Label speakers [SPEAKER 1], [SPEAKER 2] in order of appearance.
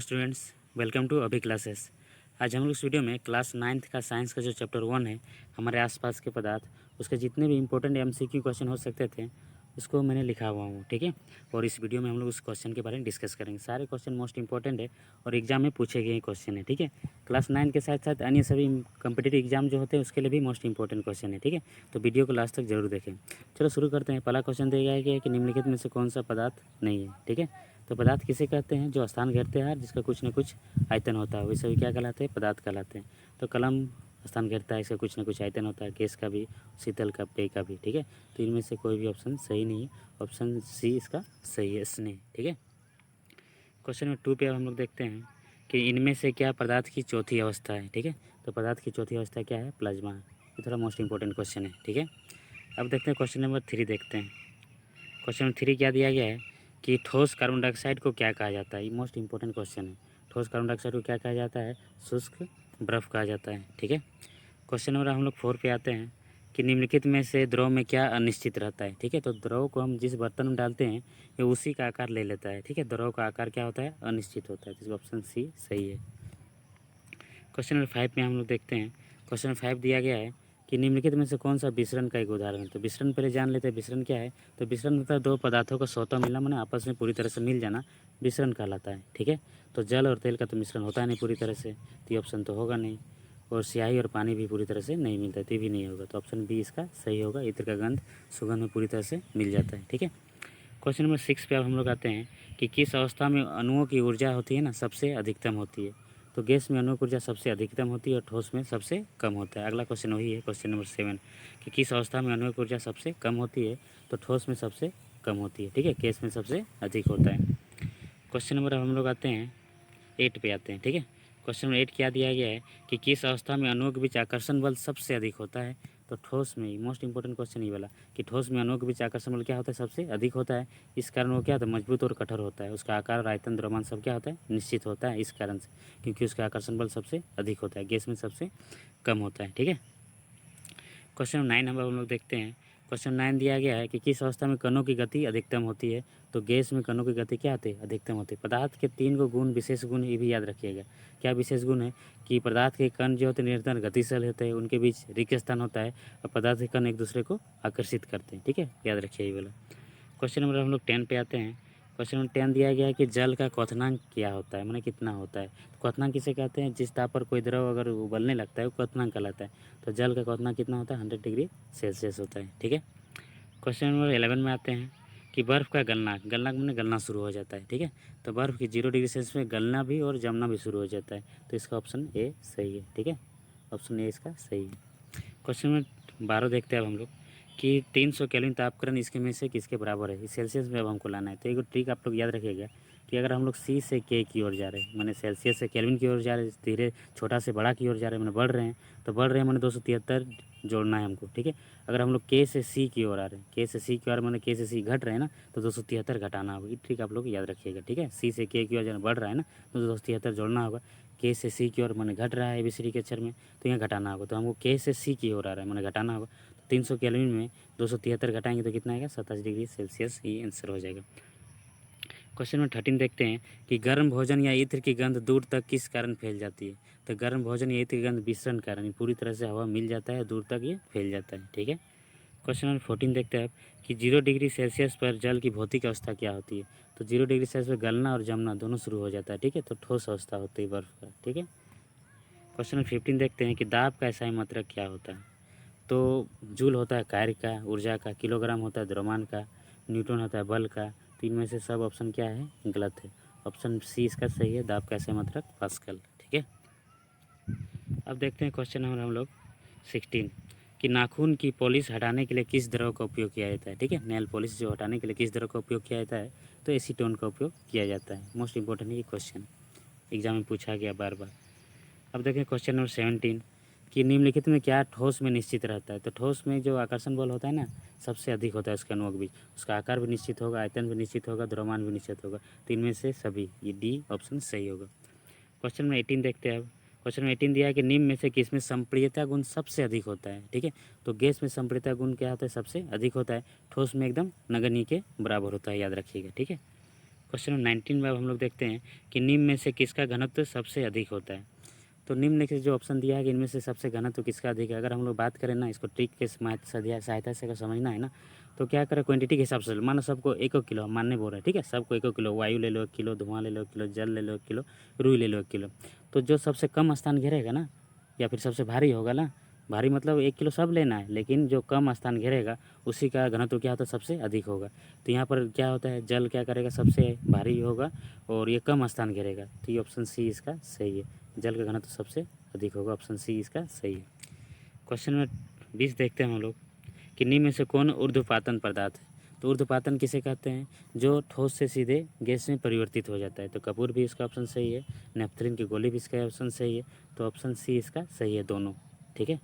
[SPEAKER 1] Students, welcome to अभी classes. आज हम लोग इस वीडियो में क्लास 9th का साइंस का जो चैप्टर 1 है, हमारे आसपास के पदार्थ, उसके जितने भी इंपॉर्टेंट एमसीक्यू क्वेश्चन हो सकते थे उसको मैंने लिखा हुआ हूँ, ठीक है। और इस वीडियो में हम लोग उस क्वेश्चन के बारे में डिस्कस करेंगे। सारे क्वेश्चन मोस्ट इंपॉर्टेंट है और एग्जाम में पूछे गए क्वेश्चन है, ठीक है। क्लास 9 के साथ साथ अन्य सभी कम्पिटिटिव एग्जाम जो होते हैं उसके लिए भी मोस्ट इंपॉर्टेंट क्वेश्चन है, ठीक है। तो वीडियो को लास्ट तक जरूर देखें। चलो शुरू करते हैं। पहला क्वेश्चन दिया गया है कि निम्नलिखित में से कौन सा पदार्थ नहीं है, ठीक है। तो पदार्थ किसे कहते हैं? जो स्थान घेरते हैं जिसका कुछ न कुछ आयतन होता है, वैसे भी क्या कहलाते हैं? पदार्थ कहलाते हैं। तो कलम स्थान घेरता है, इसका कुछ न कुछ आयतन होता है, गैस का भी, शीतल का, पेय का भी, ठीक है। तो इनमें से कोई भी ऑप्शन सही नहीं है। ऑप्शन सी इसका सही है, स्नेह, ठीक है। क्वेश्चन नंबर 2 पे अब हम लोग देखते हैं कि इनमें से क्या पदार्थ की चौथी अवस्था है, ठीक है। तो पदार्थ की चौथी अवस्था क्या है? प्लाज्मा। ये थोड़ा मोस्ट इंपॉर्टेंट क्वेश्चन है, ठीक है। अब देखते हैं क्वेश्चन नंबर 3 देखते हैं। क्वेश्चन नंबर 3 क्या दिया गया है कि ठोस कार्बन डाइऑक्साइड को क्या कहा जाता है? ये मोस्ट इंपॉर्टेंट क्वेश्चन है। ठोस कार्बन डाइऑक्साइड को क्या कहा जाता है? शुष्क बर्फ कहा जाता है, ठीक है। क्वेश्चन नंबर हम लोग 4 पे आते हैं कि निम्नलिखित में से द्रव में क्या अनिश्चित रहता है, ठीक है। तो द्रव को हम जिस बर्तन में डालते हैं ये उसी का आकार ले लेता है, ठीक है। द्रव का आकार क्या होता है? अनिश्चित होता है। तो ऑप्शन सी सही है। क्वेश्चन नंबर 5 में हम लोग देखते हैं। क्वेश्चन नंबर 5 दिया गया है कि निम्नलिखित में से कौन सा विसरण का एक उदाहरण है? तो विसरण पहले जान लेते हैं। विसरण क्या है? तो विसरण होता है दो पदार्थों का स्वतः मिलना, माने आपस में पूरी तरह से मिल जाना, विसरण कहलाता है, ठीक है। तो जल और तेल का तो मिश्रण होता है नहीं पूरी तरह से, तो ये ऑप्शन तो होगा नहीं। और स्याही और पानी भी पूरी तरह से नहीं मिलता, तो भी नहीं होगा। तो ऑप्शन बी इसका सही होगा। इत्र का गंध सुगंध में पूरी तरह से मिल जाता है, ठीक है। क्वेश्चन नंबर 6 पे अब हम लोग आते हैं कि किस अवस्था में अणुओं की ऊर्जा होती है ना, सबसे अधिकतम होती है? तो गैस में अणुओं की ऊर्जा सबसे अधिकतम होती है और ठोस में सबसे कम होता है। अगला क्वेश्चन वही है, क्वेश्चन नंबर 7, कि किस अवस्था में अणुओं की ऊर्जा सबसे कम होती है? तो ठोस में सबसे कम होती है, ठीक है। गैस में सबसे अधिक होता है। क्वेश्चन नंबर अब हम लोग आते हैं 8 पे आते हैं, ठीक है। क्वेश्चन नंबर 8 क्या दिया गया है कि किस अवस्था में अणुओं के बीच आकर्षण बल सबसे अधिक होता है? तो ठोस में। मोस्ट इंपॉर्टेंट क्वेश्चन ये वाला कि ठोस में अणुओं के बीच आकर्षण बल क्या होता है? सबसे अधिक होता है। इस कारण वो क्या होता है? मजबूत और कठोर होता है। उसका आकार, आयतन, द्रव्यमान सब क्या होता है? निश्चित होता है, इस कारण से, क्योंकि उसका आकर्षण बल सबसे अधिक होता है। गैस में सबसे कम होता है, ठीक है। क्वेश्चन नंबर 9 हम लोग देखते हैं। क्वेश्चन 9 दिया गया है कि किस अवस्था में कणों की गति अधिकतम होती है? तो गैस में कणों की गति क्या होती है? अधिकतम होती है। पदार्थ के 3 को गुण, विशेष गुण, ये भी याद रखिएगा। क्या विशेष गुण है? कि पदार्थ के कण जो होते हैं निरंतर गतिशील होते हैं, उनके बीच रिक्त स्थान होता है और पदार्थ के कण एक दूसरे को आकर्षित करते हैं, ठीक है। याद रखिए ये वाला। क्वेश्चन नंबर हम लोग 10 पे आते हैं। क्वेश्चन नंबर 10 दिया गया है कि जल का क्वथनांक क्या होता है, माने कितना होता है? तो क्वथनांक किसे कहते हैं? जिस ताप पर कोई द्रव अगर उबलने लगता है वो क्वथनांक कहलाता है। तो जल का क्वथनांक कितना होता है? 100 डिग्री सेल्सियस होता है, ठीक है। क्वेश्चन नंबर 11 में आते हैं कि बर्फ़ का गलना, गलना मैंने गलना शुरू हो जाता है, ठीक है। तो बर्फ़ की 0 डिग्री सेल्सियस में गलना भी और जमना भी शुरू हो जाता है। तो इसका ऑप्शन ए सही है, ठीक है। ऑप्शन ए इसका सही है। क्वेश्चन नंबर 12 देखते हैं अब हम लोग कि 300 केल्विन तापक्रम इसके में से किसके बराबर है? इस सेल्सियस में अब हमको लाना है। तो एक ट्रिक आप लोग याद रखिएगा कि अगर हम लोग सी से के की ओर जा रहे हैं, मैंने सेल्सियस से केल्विन की ओर जा रहे हैं, धीरे छोटा से बड़ा की ओर जा रहे हैं, मैंने बढ़ रहे हैं, तो बढ़ रहे हैं मैंने 273 जोड़ना है हमको, ठीक है। अगर हम लोग के से सी की ओर आ रहे हैं, के से सी की ओर मैंने के से सी घट रहे हैं ना, तो 273 घटाना होगा। ये ट्रिक आप लोग याद रखिएगा, ठीक है। सी से के की ओर बढ़ रहा है ना, तो 273 जोड़ना होगा। के से सी की ओर मैंने घट रहा है एबीसीडी के अक्षर में, तो यहाँ घटाना होगा। तो हमको के से सी की ओर आ रहा है, मैंने घटाना होगा। तो 300 केल्विन में 273 घटाएंगे तो कितना आएगा? 27 डिग्री सेल्सियस, ये आंसर हो जाएगा। क्वेश्चन नंबर 13 देखते हैं कि गर्म भोजन या इत्र की गंध दूर तक किस कारण फैल जाती है? तो गर्म भोजन या इत्र की गंध विसरण कारण पूरी तरह से हवा मिल जाता है, दूर तक ये फैल जाता है, ठीक है। क्वेश्चन नंबर 14 देखते हैं आप कि 0 डिग्री सेल्सियस पर जल की भौतिक अवस्था क्या होती है? तो 0 डिग्री सेल्सियस पर गलना और जमना दोनों शुरू हो जाता है, ठीक है। तो ठोस अवस्था होती है बर्फ़ का, ठीक है। क्वेश्चन नंबर 15 देखते हैं कि दाब का एसआई मात्रक क्या होता है? तो जूल होता है कार्य का, ऊर्जा का, किलोग्राम होता है द्रव्यमान का, न्यूटन होता है बल का। तो इनमें से सब ऑप्शन क्या है? गलत है। ऑप्शन सी इसका सही है, दाब का एसआई मात्रक पास्कल, ठीक है। अब देखते हैं क्वेश्चन नंबर हम लोग 16 कि नाखून की पॉलिश हटाने के लिए किस द्रव का उपयोग किया जाता है, ठीक है। नेल पॉलिश जो हटाने के लिए किस द्रव का उपयोग किया जाता है? तो एसीटोन का उपयोग किया जाता है। मोस्ट इंपॉर्टेंट है ये क्वेश्चन, एग्जाम में पूछा गया बार बार। अब देखें क्वेश्चन नंबर 17 कि निम्नलिखित में क्या ठोस में निश्चित रहता है? तो ठोस में जो आकर्षण बल होता है ना, सबसे अधिक होता है उसके अणुओं के बीच। उसका आकार भी निश्चित होगा, आयतन भी निश्चित होगा, द्रव्यमान भी निश्चित होगा। तो इनमें से सभी, ये डी ऑप्शन सही होगा। क्वेश्चन नंबर 18 देखते हैं अब। क्वेश्चन नंबर 18 दिया है कि निम्न में से किसमें संप्रियता गुण सबसे अधिक होता है, ठीक है। तो गैस में संप्रियता गुण क्या होता है? सबसे अधिक होता है। ठोस में एकदम नगण्य के बराबर होता है, याद रखिएगा, ठीक है। क्वेश्चन नंबर 19 में अब हम लोग देखते हैं कि निम्न में से किसका घनत्व सबसे अधिक होता है। तो निम्नलिखित जो ऑप्शन दिया है कि इनमें से सबसे घनत्व किसका अधिक है, अगर हम लोग बात करें ना, इसको ट्रिक के सहायता से अगर समझना है ना, तो क्या करें, क्वांटिटी के हिसाब से मान लो सबको 1 किलो हम मानने बोल रहे हैं, ठीक है, सबको 1 किलो वायु ले लो 1 किलो, धुआं ले लो 1 किलो, जल ले लो 1 किलो, रुई ले लो 1 किलो। तो जो सबसे कम स्थान घेरेगा ना, या फिर सबसे भारी होगा ना, भारी मतलब 1 किलो सब लेना है, लेकिन जो कम स्थान घेरेगा उसी का घनत्व क्या होता है, सबसे अधिक होगा। तो यहाँ पर क्या होता है, जल क्या करेगा, सबसे भारी होगा और ये कम स्थान घेरेगा। तो ये ऑप्शन सी इसका सही है, जल का घनत्व सबसे अधिक होगा, ऑप्शन सी इसका सही है। क्वेश्चन नंबर 20 देखते हैं हम लोग कि निम्न में से कौन ऊर्ध्वपातन पदार्थ है। तो ऊर्ध्वपातन किसे कहते हैं, जो ठोस से सीधे गैस में परिवर्तित हो जाता है। तो कपूर भी इसका ऑप्शन सही है, नेफ्थलीन की गोली भी इसका ऑप्शन सही है। तो ऑप्शन सी इसका सही है दोनों, ठीक है।